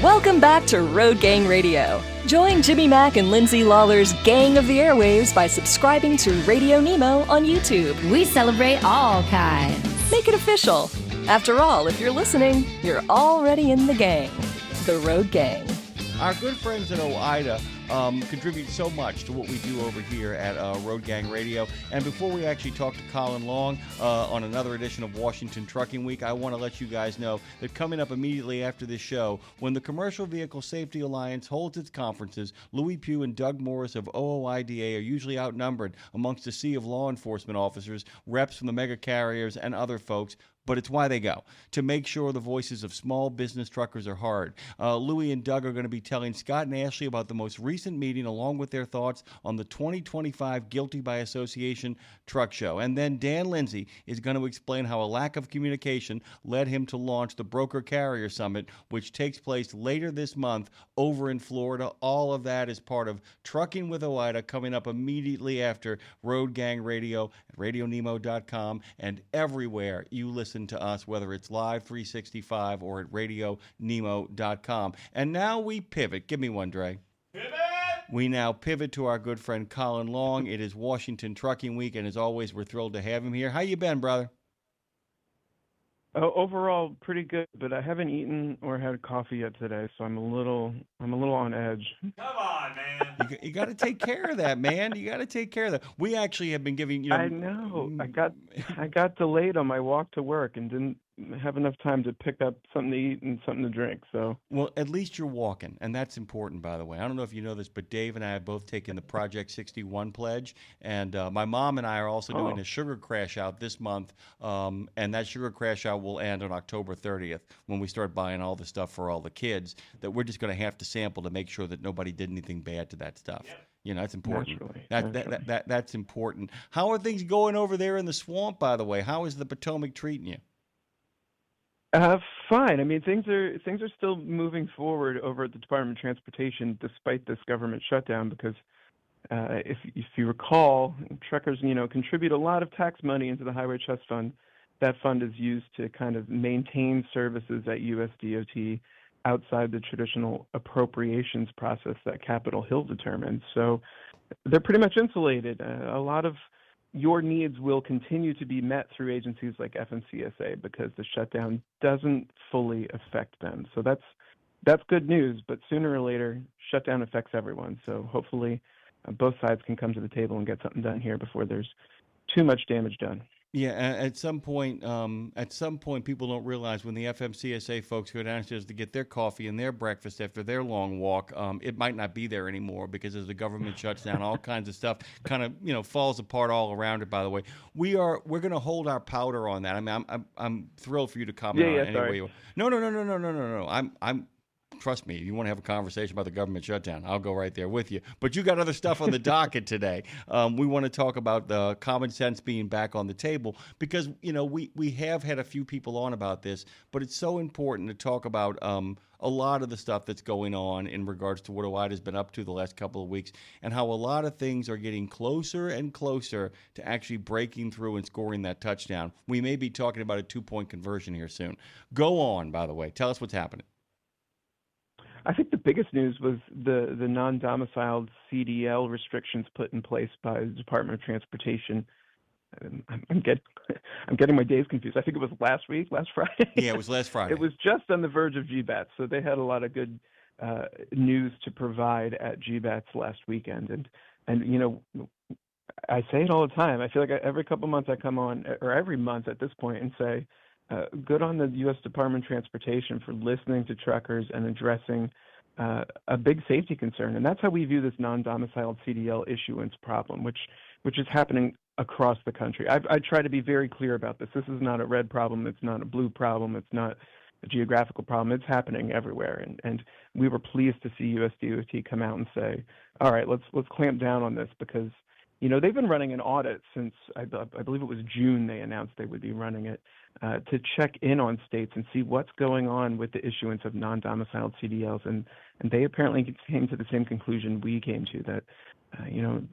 Welcome back to Road Gang Radio. Join Jimmy Mack and Lindsay Lawler's Gang of the Airwaves by subscribing to Radio Nemo on YouTube. We celebrate all kinds. Make it official. After all, if you're listening, you're already in the gang. The Road Gang. Our good friends at OOIDA contribute so much to what we do over here at Road Gang Radio. And before we actually talk to Collin Long on another edition of Washington Trucking Week, I want to let you guys know that coming up immediately after this show, when the Commercial Vehicle Safety Alliance holds its conferences, Louis Pugh and Doug Morris of OOIDA are usually outnumbered amongst a sea of law enforcement officers, reps from the mega carriers, and other folks. But it's why they go, to make sure the voices of small business truckers are heard. Louis and Doug are going to be telling Scott and Ashley about the most recent meeting along with their thoughts on the 2025 Guilty by Association Truck Show. And then Dan Lindsay is going to explain how a lack of communication led him to launch the Broker Carrier Summit, which takes place later this month over in Florida. All of that is part of Trucking with OOIDA, coming up immediately after Road Gang Radio at RadioNemo.com and everywhere you listen to us, whether it's live 365 or at RadioNemo.com. And now we pivot. Give me one, Dre. Pivot! We now pivot to our good friend Collin Long. It is Washington Trucking Week, and as always, we're thrilled to have him here. How you been, brother? Overall, pretty good, but I haven't eaten or had coffee yet today, so I'm a little on edge. Come on, man! You got to take care of that, man. You got to take care of that. We actually have been giving I know. I got delayed on my walk to work and didn't have enough time to pick up something to eat and something to drink. So well, at least you're walking, and that's important, by the way. I don't know if you know this, but Dave and I have both taken the Project 61 pledge, and my mom and I are also doing a sugar crash out this month, and that sugar crash out will end on October 30th when we start buying all the stuff for all the kids that we're just going to have to sample to make sure that nobody did anything bad to that stuff. Yep. You know, that's important. That's important. How are things going over there in the swamp, by the way? How is the Potomac treating you? Fine. I mean, things are still moving forward over at the Department of Transportation despite this government shutdown because if you recall, truckers, contribute a lot of tax money into the Highway Trust Fund. That fund is used to kind of maintain services at USDOT outside the traditional appropriations process that Capitol Hill determines. So they're pretty much insulated. A lot of your needs will continue to be met through agencies like FMCSA because the shutdown doesn't fully affect them. So that's good news, but sooner or later, shutdown affects everyone. So hopefully both sides can come to the table and get something done here before there's too much damage done. Yeah, at some point, people don't realize when the FMCSA folks go downstairs to get their coffee and their breakfast after their long walk, it might not be there anymore because as the government shuts down, all kinds of stuff kind of falls apart all around it. By the way, we're going to hold our powder on that. I mean, I'm thrilled for you to comment on it anyway. No. I'm. Trust me, if you want to have a conversation about the government shutdown, I'll go right there with you. But you got other stuff on the docket today. We want to talk about the common sense being back on the table because, we have had a few people on about this, but it's so important to talk about a lot of the stuff that's going on in regards to what OOIDA has been up to the last couple of weeks and how a lot of things are getting closer and closer to actually breaking through and scoring that touchdown. We may be talking about a 2-point conversion here soon. Go on, by the way. Tell us what's happening. I think the biggest news was the non-domiciled CDL restrictions put in place by the Department of Transportation. I'm getting my days confused. I think it was last Friday. Yeah, it was last Friday. It was just on the verge of GBATs, so they had a lot of good news to provide at GBATs last weekend. And I say it all the time. I feel like every couple months I come on, or every month at this point, and say, good on the U.S. Department of Transportation for listening to truckers and addressing a big safety concern. And that's how we view this non-domiciled CDL issuance problem, which is happening across the country. I try to be very clear about this. This is not a red problem. It's not a blue problem. It's not a geographical problem. It's happening everywhere. And we were pleased to see USDOT come out and say, all right, let's clamp down on this because they've been running an audit since I believe it was June. They announced they would be running it to check in on states and see what's going on with the issuance of non-domiciled CDLs. And they apparently came to the same conclusion we came to, that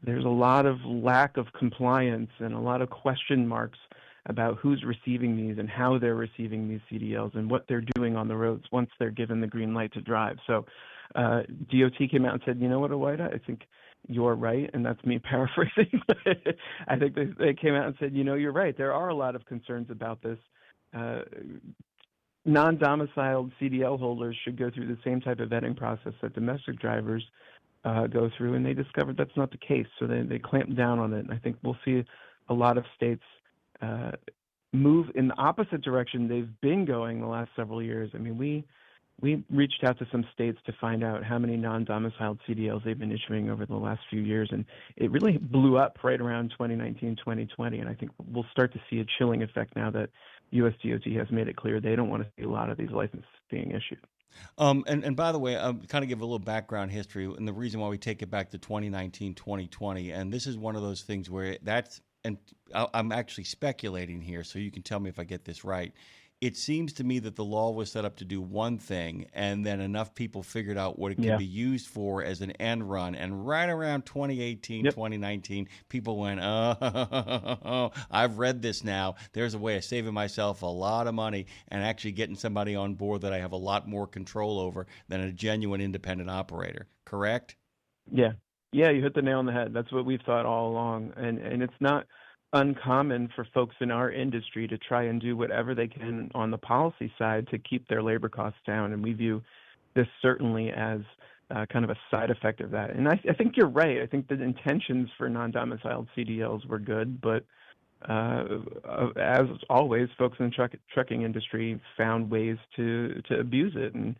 there's a lot of lack of compliance and a lot of question marks about who's receiving these and how they're receiving these CDLs and what they're doing on the roads once they're given the green light to drive. So DOT came out and said, you know what, OOIDA, I think you're right, and that's me paraphrasing. I think they came out and said, you know, you're right. There are a lot of concerns about this. Non-domiciled CDL holders should go through the same type of vetting process that domestic drivers go through, and they discovered that's not the case. So they clamped down on it, and I think we'll see a lot of states move in the opposite direction they've been going the last several years. I mean, we reached out to some states to find out how many non-domiciled CDLs they've been issuing over the last few years, and it really blew up right around 2019, 2020, and I think we'll start to see a chilling effect now that USDOT has made it clear they don't want to see a lot of these licenses being issued. And by the way, I'll kind of give a little background history, and the reason why we take it back to 2019, 2020, and this is one of those things where and I'm actually speculating here, so you can tell me if I get this right. It seems to me that the law was set up to do one thing, and then enough people figured out what it could be used for as an end run. And right around 2018, 2019, people went, oh, I've read this now. There's a way of saving myself a lot of money and actually getting somebody on board that I have a lot more control over than a genuine independent operator. Correct? Yeah. Yeah, you hit the nail on the head. That's what we've thought all along. And it's not uncommon for folks in our industry to try and do whatever they can on the policy side to keep their labor costs down. And we view this certainly as kind of a side effect of that. And I think you're right. I think the intentions for non-domiciled CDLs were good, but as always, folks in the trucking industry found ways to abuse it. And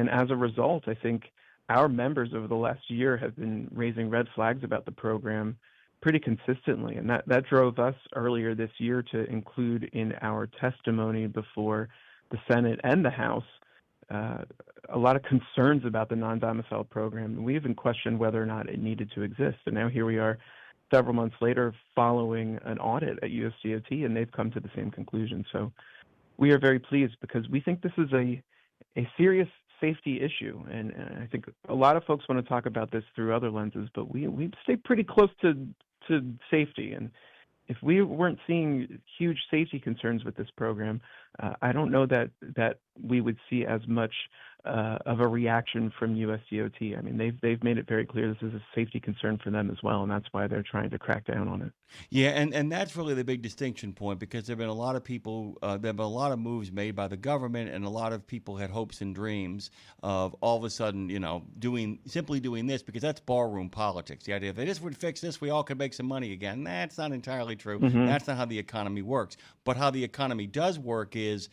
as a result, I think our members over the last year have been raising red flags about the program pretty consistently, and that drove us earlier this year to include in our testimony before the Senate and the House a lot of concerns about the non-domiciled program. We even questioned whether or not it needed to exist, and now here we are several months later following an audit at USDOT, and they've come to the same conclusion. So we are very pleased because we think this is a serious safety issue, and I think a lot of folks want to talk about this through other lenses, but we stay pretty close to safety. And if we weren't seeing huge safety concerns with this program, I don't know that we would see as much of a reaction from USDOT. I mean, they've made it very clear this is a safety concern for them as well, and that's why they're trying to crack down on it. Yeah, and that's really the big distinction point, because there have been a lot of people, there have been a lot of moves made by the government, and a lot of people had hopes and dreams of all of a sudden, simply doing this, because that's barroom politics. The idea that this would fix this, we all could make some money again. That's not entirely true. Mm-hmm. That's not how the economy works. But how the economy does work is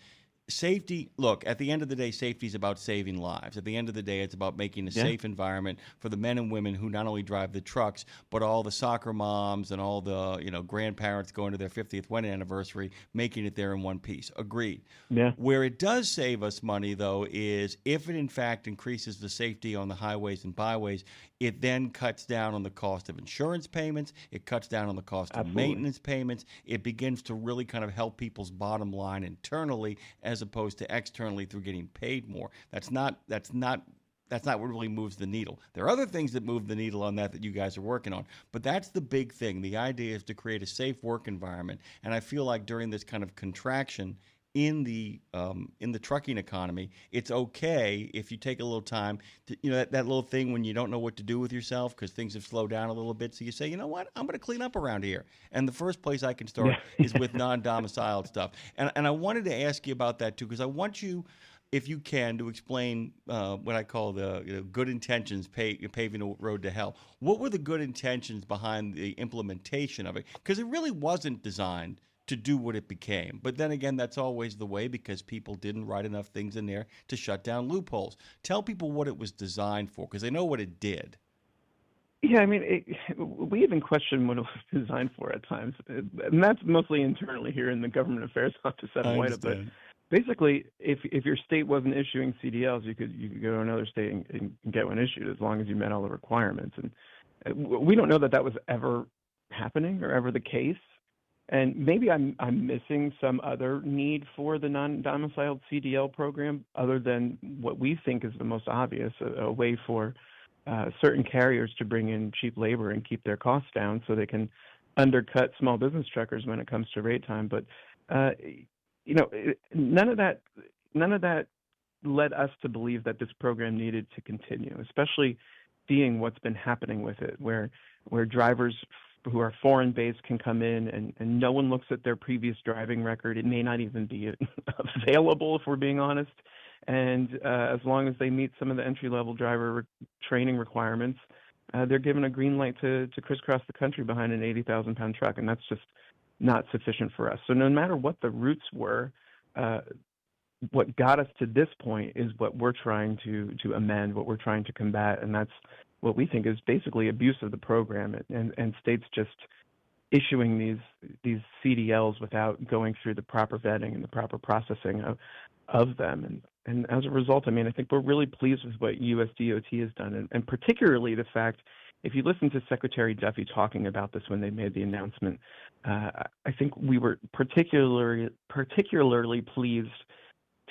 safety. Look, at the end of the day, safety is about saving lives. At the end of the day, it's about making a safe environment for the men and women who not only drive the trucks, but all the soccer moms and all the grandparents going to their 50th wedding anniversary, making it there in one piece. Agreed. Yeah. Where it does save us money, though, is if it in fact increases the safety on the highways and byways, it then cuts down on the cost of insurance payments. It cuts down on the cost of maintenance payments. It begins to really kind of help people's bottom line internally, as opposed to externally through getting paid more. That's not what really moves the needle. There are other things that move the needle on that you guys are working on, but that's the big thing. The idea is to create a safe work environment, and I feel like during this kind of contraction in the trucking economy, it's okay if you take a little time to, that little thing when you don't know what to do with yourself because things have slowed down a little bit. So you say, you know what, I'm going to clean up around here. And the first place I can start is with non-domiciled stuff. And I wanted to ask you about that too, because I want you, if you can, to explain what I call the good intentions paving a road to hell. What were the good intentions behind the implementation of it? Because it really wasn't designed to do what it became. But then again, that's always the way, because people didn't write enough things in there to shut down loopholes. Tell people what it was designed for, because they know what it did. Yeah, I mean, we even question what it was designed for at times. And that's mostly internally here in the Government Affairs Office at OOIDA. But basically, if your state wasn't issuing CDLs, you could go to another state and get one issued as long as you met all the requirements. And we don't know that was ever happening or ever the case. And maybe I'm missing some other need for the non-domiciled CDL program other than what we think is the most obvious, a way for certain carriers to bring in cheap labor and keep their costs down so they can undercut small business truckers when it comes to rate time. But none of that led us to believe that this program needed to continue, especially seeing what's been happening with it, where drivers who are foreign-based can come in and no one looks at their previous driving record. It may not even be available, if we're being honest. And as long as they meet some of the entry-level driver training requirements, they're given a green light to crisscross the country behind an 80,000-pound truck, and that's just not sufficient for us. So no matter what the roots were, what got us to this point is what we're trying to amend, what we're trying to combat, and that's what we think is basically abuse of the program and states just issuing these CDLs without going through the proper vetting and the proper processing of them. And as a result, I mean, I think we're really pleased with what USDOT has done, and particularly the fact, if you listen to Secretary Duffy talking about this when they made the announcement, I think we were particularly pleased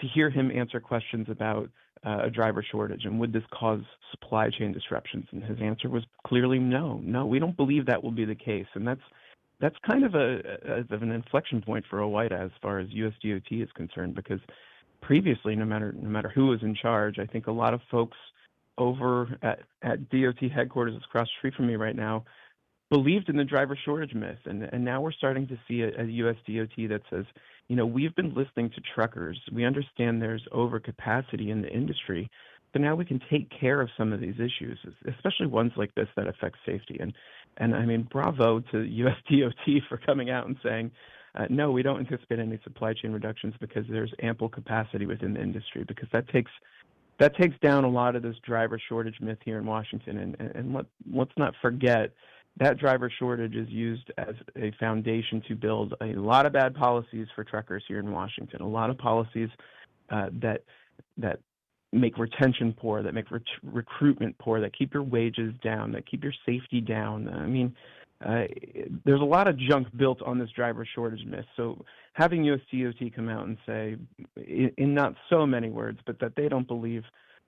to hear him answer questions about a driver shortage and would this cause supply chain disruptions. And his answer was clearly no, we don't believe that will be the case. And that's kind of an inflection point for OOIDA as far as USDOT is concerned, because previously, no matter who was in charge, I think a lot of folks over at DOT headquarters across the street from me right now believed in the driver shortage myth. And now we're starting to see a USDOT that says, we've been listening to truckers. We understand there's overcapacity in the industry. So now we can take care of some of these issues, especially ones like this that affect safety. And I mean, bravo to USDOT for coming out and saying, no, we don't anticipate any supply chain reductions because there's ample capacity within the industry, because that takes down a lot of this driver shortage myth here in Washington. And let's not forget that driver shortage is used as a foundation to build a lot of bad policies for truckers here in Washington, a lot of policies that make retention poor, that make recruitment poor, that keep your wages down, that keep your safety down. I mean, there's a lot of junk built on this driver shortage myth. So having USDOT come out and say, in not so many words, but that they don't believe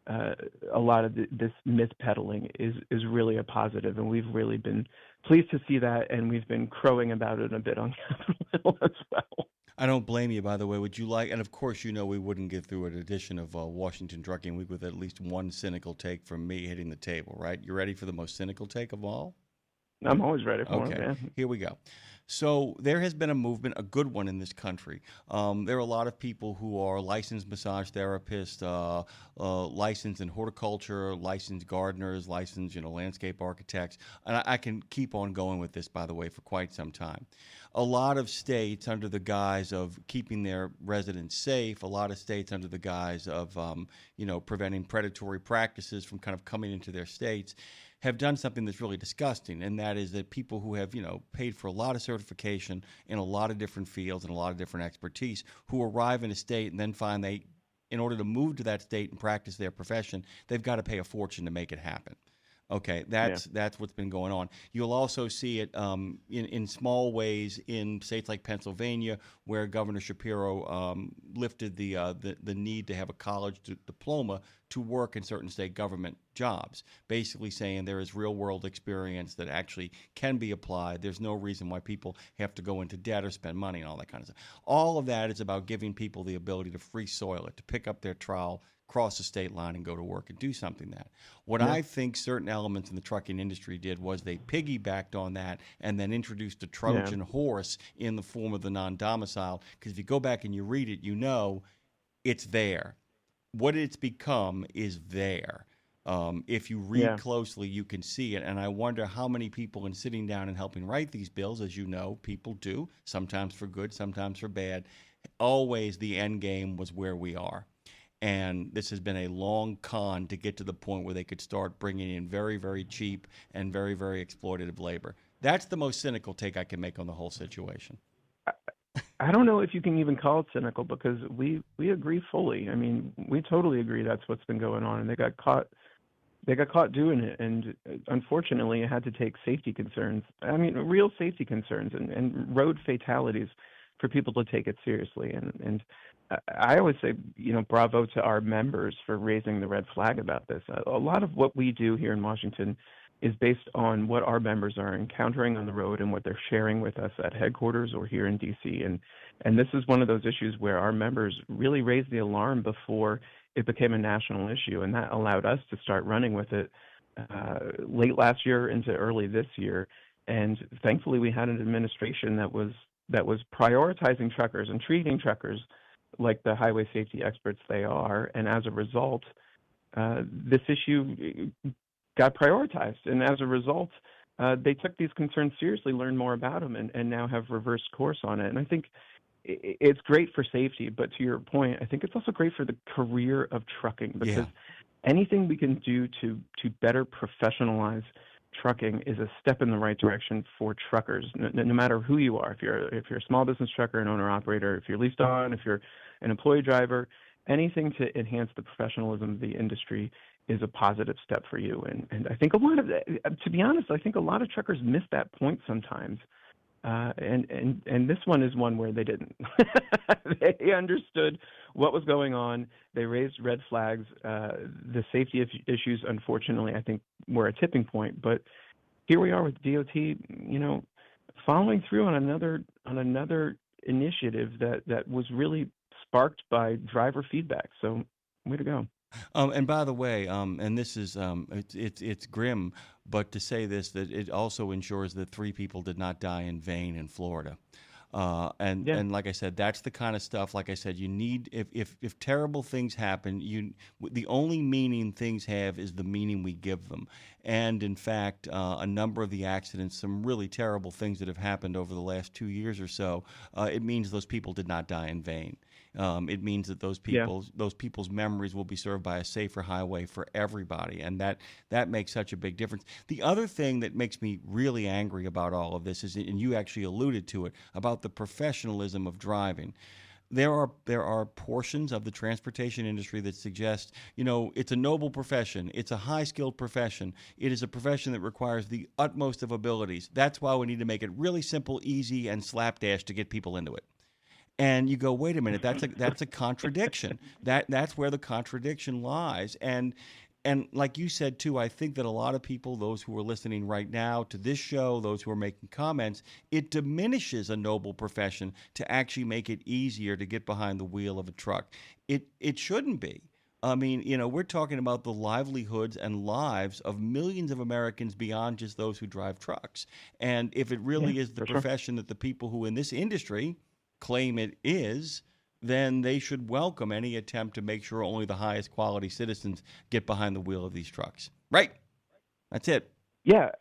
a lot of this myth peddling is really a positive, and we've really been pleased to see that, and we've been crowing about it a bit on Capitol Hill as well. I don't blame you, by the way. Would you like, and of course, we wouldn't get through an edition of Washington Trucking Week with at least one cynical take from me hitting the table, right? You ready for the most cynical take of all? I'm always ready for one. Okay, here we go. So there has been a movement, a good one in this country. There are a lot of people who are licensed massage therapists, licensed in horticulture, licensed gardeners, licensed, landscape architects. And I can keep on going with this, by the way, for quite some time. A lot of states under the guise of keeping their residents safe, a lot of states under the guise of, preventing predatory practices from kind of coming into their states, have done something that's really disgusting, and that is that people who have, paid for a lot of certification in a lot of different fields and a lot of different expertise, who arrive in a state and then find in order to move to that state and practice their profession, they've got to pay a fortune to make it happen. Okay, that's what's been going on. You'll also see it in small ways in states like Pennsylvania, where Governor Shapiro lifted the need to have a college diploma to work in certain state government jobs, basically saying there is real-world experience that actually can be applied. There's no reason why people have to go into debt or spend money and all that kind of stuff. All of that is about giving people the ability to free soil it, to pick up their trowel, cross the state line, and go to work and do something that. What I think certain elements in the trucking industry did was they piggybacked on that and then introduced a Trojan horse in the form of the non-domiciled, because if you go back and you read it, it's there. What it's become is there. If you read closely, you can see it. And I wonder how many people, in sitting down and helping write these bills, as you know, people do, sometimes for good, sometimes for bad, always the end game was where we are. And this has been a long con to get to the point where they could start bringing in very, very cheap and very, very exploitative labor. That's the most cynical take I can make on the whole situation. I don't know if you can even call it cynical, because we agree fully. I mean, we totally agree that's what's been going on, and they got caught doing it, and unfortunately it had to take safety concerns. I mean, real safety concerns and road fatalities for people to take it seriously. And I always say, bravo to our members for raising the red flag about this. A lot of what we do here in Washington is based on what our members are encountering on the road and what they're sharing with us at headquarters or here in DC. And this is one of those issues where our members really raised the alarm before it became a national issue, and that allowed us to start running with it late last year into early this year. And thankfully, we had an administration that was prioritizing truckers and treating truckers like the highway safety experts they are. And as a result, this issue got prioritized. And as a result, they took these concerns seriously, learned more about them, and now have reversed course on it. And I think it's great for safety, but to your point, I think it's also great for the career of trucking, because anything we can do to better professionalize trucking is a step in the right direction for truckers, no matter who you are. If you're a small business trucker, an owner-operator, if you're leased on, if you're an employee driver, anything to enhance the professionalism of the industry is a positive step for you. And I think to be honest, I think a lot of truckers miss that point sometimes. And this one is one where they didn't. They understood what was going on. They raised red flags. The safety issues, unfortunately, I think were a tipping point. But here we are with DOT, following through on another initiative that was really sparked by driver feedback. So, way to go. And by the way, and this is it's grim, but to say this, that it also ensures that 3 people did not die in vain in Florida. And like I said, that's the kind of stuff. Like I said, you need if terrible things happen, the only meaning things have is the meaning we give them. And in fact, a number of the accidents, some really terrible things that have happened over the last 2 years or so, it means those people did not die in vain. It means that those people's memories will be served by a safer highway for everybody, and that makes such a big difference. The other thing that makes me really angry about all of this is, and you actually alluded to it, about the professionalism of driving. There are portions of the transportation industry that suggest, it's a noble profession. It's a high-skilled profession. It is a profession that requires the utmost of abilities. That's why we need to make it really simple, easy, and slapdash to get people into it. And you go, wait a minute, that's a contradiction. That's where the contradiction lies. And like you said, too, I think that a lot of people, those who are listening right now to this show, those who are making comments, it diminishes a noble profession to actually make it easier to get behind the wheel of a truck. It shouldn't be. I mean, we're talking about the livelihoods and lives of millions of Americans beyond just those who drive trucks. And if it really is the profession that the people who in this industry claim it is, then they should welcome any attempt to make sure only the highest quality citizens get behind the wheel of these trucks. Right? That's it. Yeah,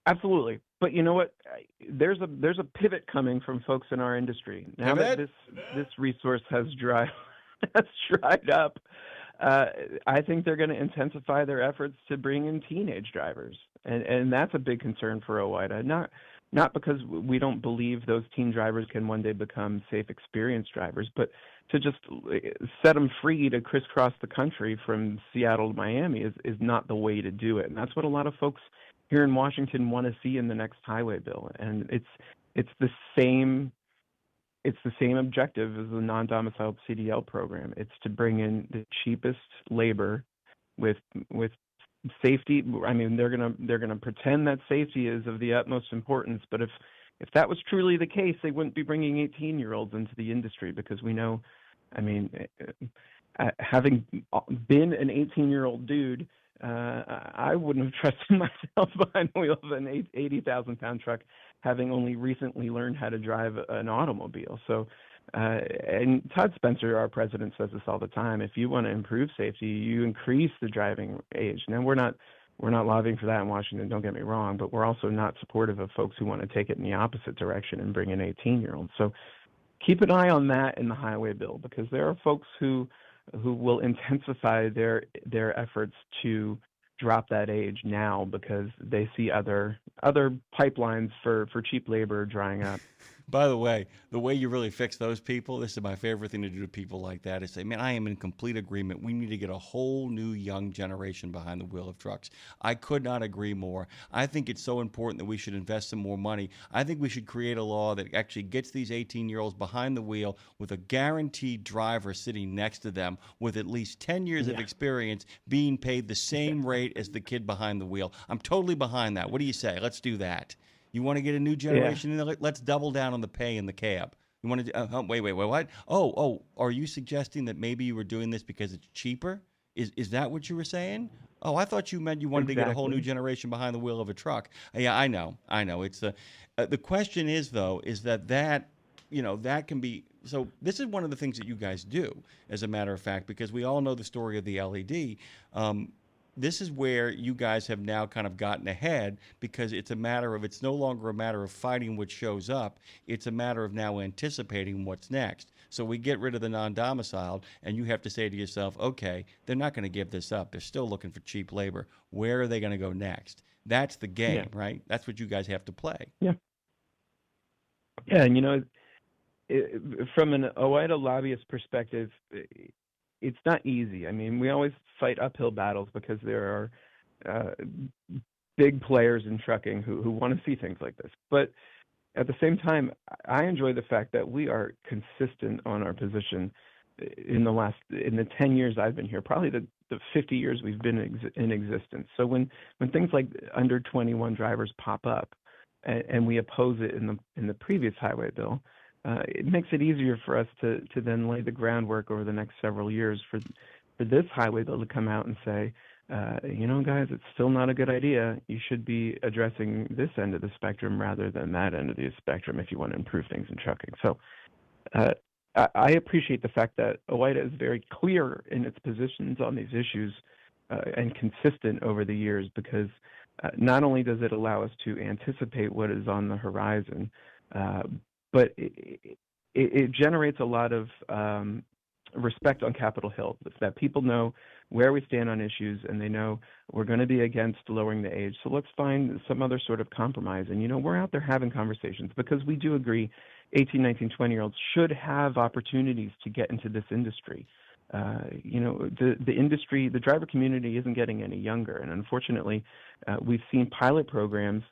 absolutely. But you know what? There's a pivot coming from folks in our industry. Now that this resource has dried up, I think they're going to intensify their efforts to bring in teenage drivers. And that's a big concern for OOIDA. Not because we don't believe those teen drivers can one day become safe, experienced drivers, but to just set them free to crisscross the country from Seattle to Miami is not the way to do it. And that's what a lot of folks here in Washington want to see in the next highway bill. And it's the same objective as the non-domiciled CDL program. It's to bring in the cheapest labor with safety. I mean, they're gonna pretend that safety is of the utmost importance, but if that was truly the case, they wouldn't be bringing 18-year-olds into the industry, because we know, I mean, having been an 18-year-old dude, I wouldn't have trusted myself behind the wheel of an 80,000-pound truck, having only recently learned how to drive an automobile. So, and Todd Spencer, our president, says this all the time: if you want to improve safety, you increase the driving age. Now, we're not lobbying for that in Washington, don't get me wrong, but we're also not supportive of folks who want to take it in the opposite direction and bring in 18-year-olds. So keep an eye on that in the highway bill, because there are folks who will intensify their efforts to drop that age now, because they see other pipelines for cheap labor drying up. By the way you really fix those people, this is my favorite thing to do to people like that, is say, man, I am in complete agreement. We need to get a whole new young generation behind the wheel of trucks. I could not agree more. I think it's so important that we should invest some more money. I think we should create a law that actually gets these 18-year-olds behind the wheel with a guaranteed driver sitting next to them with at least 10 years of experience being paid the same rate as the kid behind the wheel. I'm totally behind that. What do you say? Let's do that. You want to get a new generation in there? Let's double down on the pay in the cab. You want to? Wait, what? Oh, are you suggesting that maybe you were doing this because it's cheaper? Is that what you were saying? Oh, I thought you meant you wanted to get a whole new generation behind the wheel of a truck. Yeah, I know. It's the question is though, is that can be. So this is one of the things that you guys do, as a matter of fact, because we all know the story of the LED. This is where you guys have now kind of gotten ahead, because it's no longer a matter of fighting what shows up. It's a matter of now anticipating what's next. So we get rid of the non-domiciled, and you have to say to yourself, okay, they're not going to give this up. They're still looking for cheap labor. Where are they going to go next? That's the game, right? That's what you guys have to play. Yeah. Yeah, and from an OOIDA lobbyist perspective, it's not easy. I mean, we always fight uphill battles because there are big players in trucking who want to see things like this. But at the same time, I enjoy the fact that we are consistent on our position in the 10 years I've been here, probably the 50 years we've been in existence. So when things like under 21 drivers pop up and we oppose it in the previous highway bill, it makes it easier for us to then lay the groundwork over the next several years for this highway bill to come out and say, guys, it's still not a good idea. You should be addressing this end of the spectrum rather than that end of the spectrum if you want to improve things in trucking. So I appreciate the fact that OOIDA is very clear in its positions on these issues and consistent over the years, because not only does it allow us to anticipate what is on the horizon, but it generates a lot of respect on Capitol Hill, that people know where we stand on issues, and they know we're going to be against lowering the age. So let's find some other sort of compromise. And, we're out there having conversations because we do agree 18, 19, 20-year-olds should have opportunities to get into this industry. The industry, the driver community isn't getting any younger. And unfortunately, we've seen pilot programs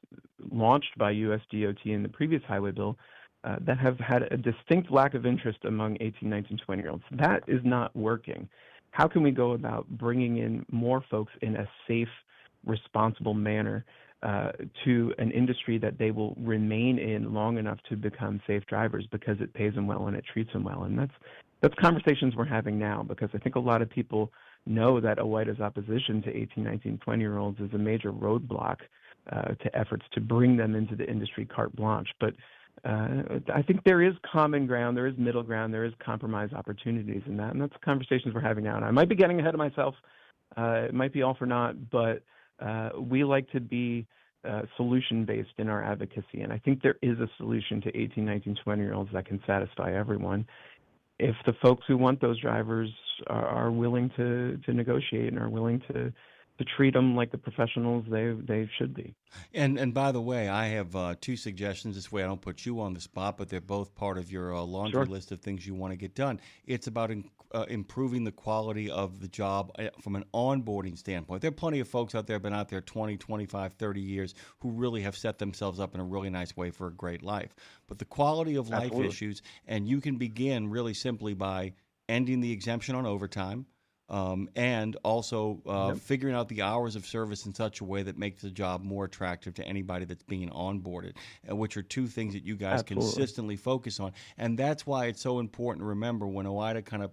launched by USDOT in the previous highway bill that have had a distinct lack of interest among 18, 19, 20-year-olds. That is not working. How can we go about bringing in more folks in a safe, responsible manner to an industry that they will remain in long enough to become safe drivers because it pays them well and it treats them well? And that's conversations we're having now, because I think a lot of people know that OOIDA's opposition to 18, 19, 20-year-olds is a major roadblock to efforts to bring them into the industry carte blanche. But I think there is common ground, there is middle ground, there is compromise opportunities in that, and that's conversations we're having now. And I might be getting ahead of myself. It might be all for naught, but we like to be solution-based in our advocacy, and I think there is a solution to 18, 19, 20-year-olds that can satisfy everyone if the folks who want those drivers are willing to negotiate and are willing to treat them like the professionals they should be. And by the way, I have two suggestions. This way I don't put you on the spot, but they're both part of your laundry list of things you want to get done. It's about improving the quality of the job from an onboarding standpoint. There are plenty of folks out there been out there 20, 25, 30 years who really have set themselves up in a really nice way for a great life. But the quality of life issues, and you can begin really simply by ending the exemption on overtime, and also figuring out the hours of service in such a way that makes the job more attractive to anybody that's being onboarded, which are two things that you guys consistently focus on. And that's why it's so important to remember when OOIDA kind of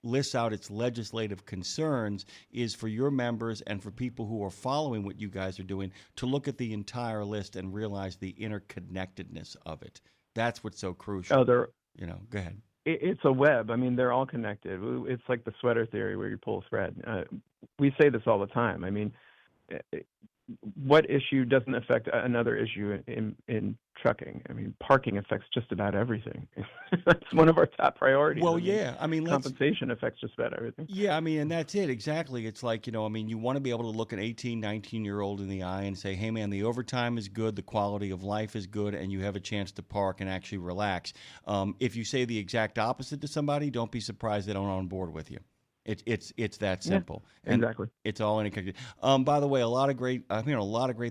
lists out its legislative concerns, is for your members and for people who are following what you guys are doing to look at the entire list and realize the interconnectedness of it. That's what's so crucial. Go ahead. It's a web. I mean, they're all connected. It's like the sweater theory where you pull a thread. We say this all the time. I mean, what issue doesn't affect another issue in trucking? I mean, parking affects just about everything. That's one of our top priorities. Well, yeah. I mean, compensation affects just about everything. Yeah, I mean, and that's it. Exactly. It's like, I mean, you want to be able to look an 18, 19-year-old in the eye and say, hey, man, the overtime is good, the quality of life is good, and you have a chance to park and actually relax. If you say the exact opposite to somebody, don't be surprised they don't on board with you. It's that simple. Yeah, exactly. And it's all interconnected. By the way, a lot of great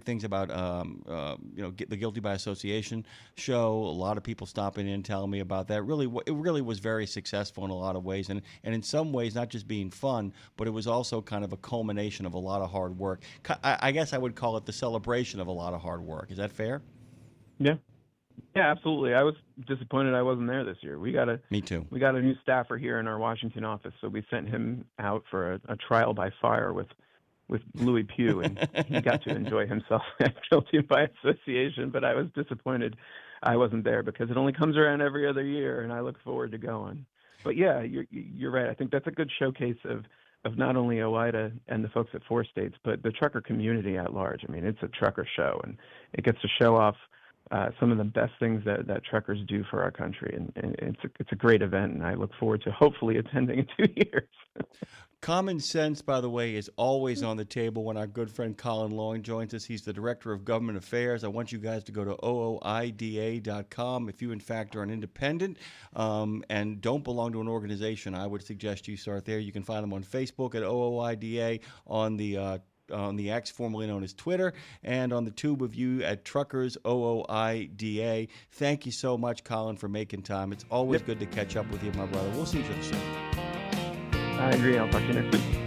things about the Guilty by Association show. A lot of people stopping in telling me about that. It really was very successful in a lot of ways, and in some ways not just being fun, but it was also kind of a culmination of a lot of hard work. I guess I would call it the celebration of a lot of hard work. Is that fair? Yeah. Yeah, absolutely. I was disappointed I wasn't there this year. Me too. We got a new staffer here in our Washington office, so we sent him out for a trial by fire with Louis Pugh, and he got to enjoy himself at Guilty by Association. But I was disappointed I wasn't there because it only comes around every other year, and I look forward to going. But yeah, you're right. I think that's a good showcase of not only OOIDA and the folks at 4 states, but the trucker community at large. I mean, it's a trucker show, and it gets to show off some of the best things that truckers do for our country, and it's a great event, and I look forward to hopefully attending in 2 years. Common sense, by the way, is always on the table when our good friend Collin Long joins us. He's the Director of Government Affairs. I want you guys to go to OOIDA.com. If you, in fact, are an independent and don't belong to an organization, I would suggest you start there. You can find them on Facebook at OOIDA, on the X, formerly known as Twitter, and on the tube of you at Truckers OOIDA. Thank you so much, Collin, for making time. It's always good to catch up with you, my brother. We'll see each other soon. I agree. I'll talk to you next week.